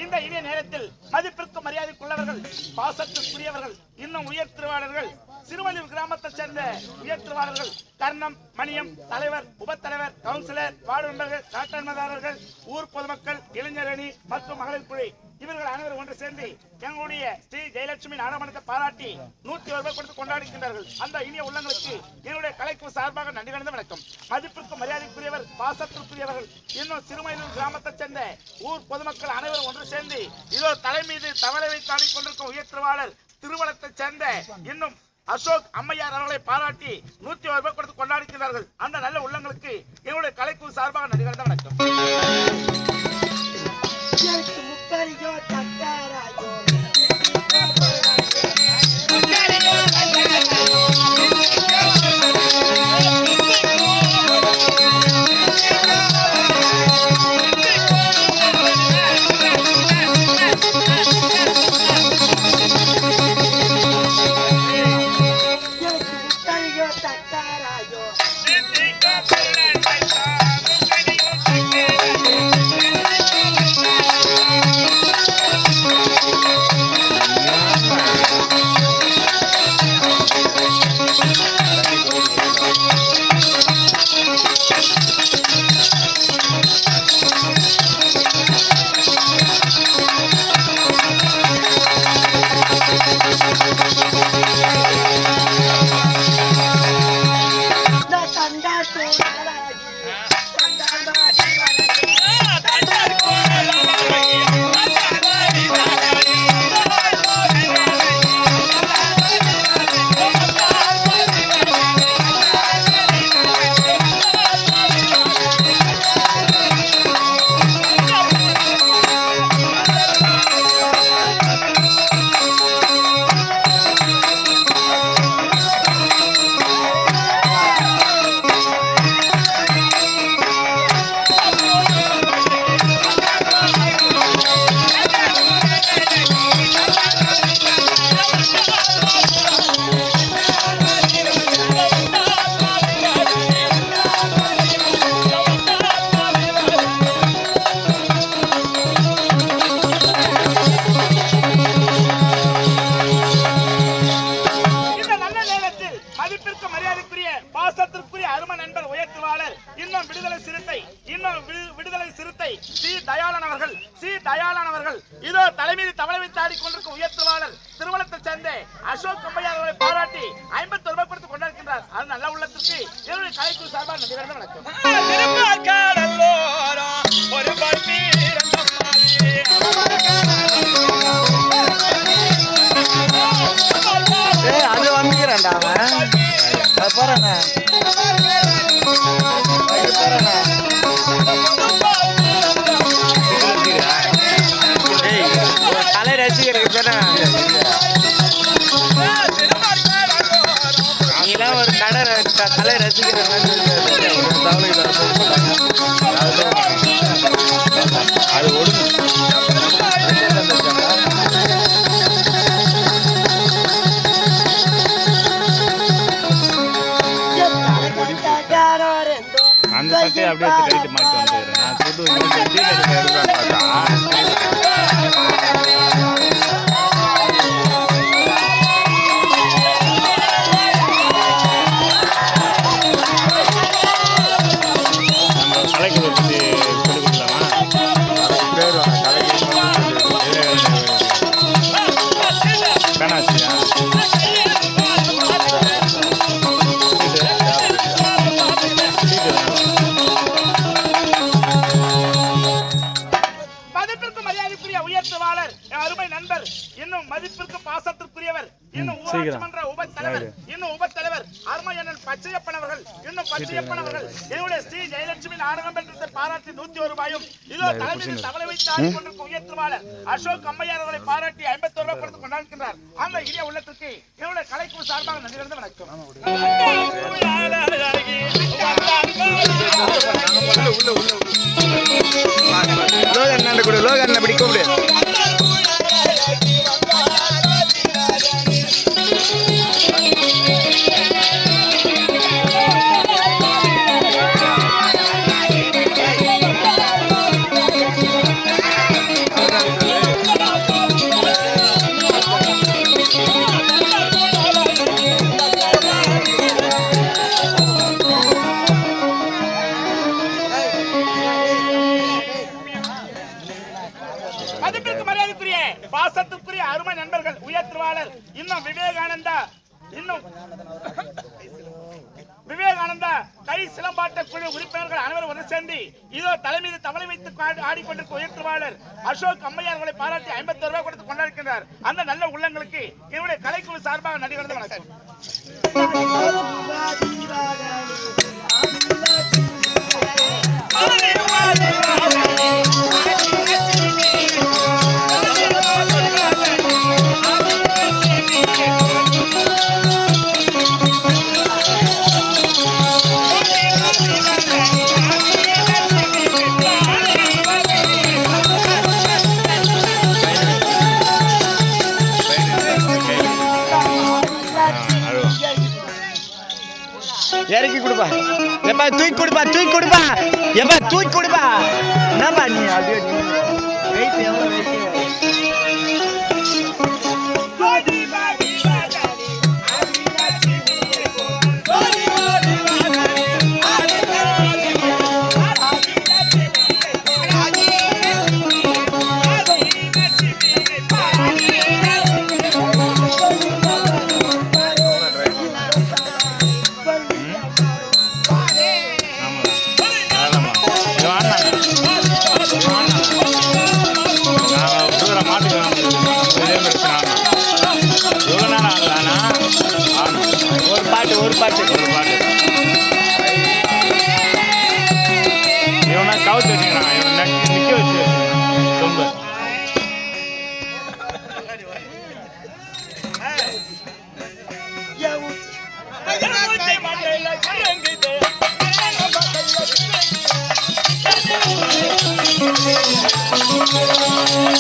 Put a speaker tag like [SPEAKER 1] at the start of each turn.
[SPEAKER 1] இந்த இனிய நேரத்தில் மதிப்பிற்கு மரியாதைக்குள்ளவர்கள், பாசத்திற்குரியவர்கள், இன்னும் உயர் திருவாளர்கள், சிறுவலூர் கிராமத்தைச் சேர்ந்த உயர் திருவாளர்கள், கர்ணம், மணியம், தலைவர், உபத்தலைவர், கவுன்சிலர், வார்டு மெம்பர்கள், நாட்டாண்மையாளர்கள், ஊர் பொதுமக்கள், இளைஞரணி மற்றும் மகளிர் குழு இவர்கள் அனைவரும் ஒன்று சேர்ந்து எங்களுடைய ஸ்ரீ ஜெயலட்சுமி நாடகமன்றத்தை பாராட்டி 101 ரூபாய் கொடுத்து கொண்டாடுகின்றார்கள். அந்த இனிய உள்ளங்களுக்கு என்னுடைய கலைக்கு சார்பாக நன்றி கலந்த வணக்கம். மதிப்பிற்கு மரியாதைக்குரியவர், பாசத்திற்குரியவர்கள், இன்னும் சிறுமயிலூர் கிராமத்தைச் சேர்ந்த ஊர் பொதுமக்கள் அனைவரும் ஒன்று சேர்ந்து இதோ தலை மீது தவளை வைத்து ஆடிக்கொண்டிருக்கும் உயர் திருவாளர் திருவளத்தைச் சேர்ந்த இன்னும் அசோக் அம்மையார் அவர்களை பாராட்டி 101 ரூபாய் கொடுத்து கொண்டாடுகிறார்கள். அந்த நல்ல உள்ளங்களுக்கு என்னுடைய கலைக்கு சார்பாக நன்றி கலந்த வணக்கம். இதோ தலைமீது தவளை வைத்து ஆடிக்கொண்டிருக்கும் உயர் திருவாளர் திருவளத்தைச் சேர்ந்த அசோக் அம்மையார் அவர்களை பாராட்டி 51 ரூபாய் கொடுத்து கொண்டிருக்கின்றார். அது நல்ல உள்ளத்திற்கு என்னுடைய கலைக்கு சார்பாக நன்றி கலந்த வணக்கம்.
[SPEAKER 2] அது வந்துக்கிறேன்டா போறேன் கலை ரசிகருக்கு நீலாம் ஒரு கலை ரசிகர் அது ஒழுங்கு அந்த பக்கம் அப்படியே கழித்து மாட்டி வந்துடுறேன். நான் கலைக்கு வச்சு சொல்லி கொடுக்கலாமா? பேனாச்சியா
[SPEAKER 1] அருமை நண்பர், இன்னும் மதிப்பிற்கு பாசத்திற்குரியவர், இன்னும் ஊராட்சி மன்ற உபத்தலைவர், இன்னும் உபத்தலைவர் அருமையண்ணன் பச்சையப்பன் அவர்கள், இன்னும் பச்சையப்பன் அவர்கள் என்னுடைய ஸ்ரீ ஜெயலட்சுமி நாடகமன்றத்தை பாராட்டி 101 ரூபாயும், இதோ தலைமையில் தவளை வைத்து ஆடிக்கொண்டிருக்கும் உயர் திருவாளர் அசோக் அம்மையார் அவர்களை பாராட்டி 51 ரூபாய் கொடுத்து கொண்டாடுகின்றார். அந்த இனிய உள்ளத்திற்கு என்னுடைய கலைக்குழு சார்பாக நன்றி கலந்த வணக்கம்.
[SPEAKER 3] லோகண்ண கூட லோகண்ண அப்படி கூப்பிடு.
[SPEAKER 1] மதிப்பிற்கு மரியாதைக்குரிய பாசத்துக்குரிய அருமை நண்பர்கள் உயர் திருவாளர் இன்னும் விவேகானந்தா கை சிலம்பாட்ட குழு உறுப்பினர்கள் அனைவரும் ஒன்று சேர்ந்து இதோ தலைமீது தவளை வைத்து ஆடிக்கொண்டிருக்கும் உயர் திருவாளர் அசோக் அம்மையார்களை பாராட்டி 51 ரூபாய் கொடுத்து கொண்டாடுகின்றார். அந்த நல்ல உள்ளங்களுக்கு என்னுடைய கலைக்குழு சார்பாக நன்றி வணக்கம்.
[SPEAKER 3] இறக்கி கொடுப்பா. எப்பா தூக்கி கொடுப்பா, தூக்கி கொடுப்பா. எப்பா தூக்கி கொடுப்பா. என்னப்பா நீ அப்படியே வெயிட் எவ்வளோ வெயிட்? ஒரு பாட்டு
[SPEAKER 2] இவனா கவுத்து வச்சுக்கிறான், இவன் நிக்க வச்சு ரொம்ப
[SPEAKER 1] Thank you.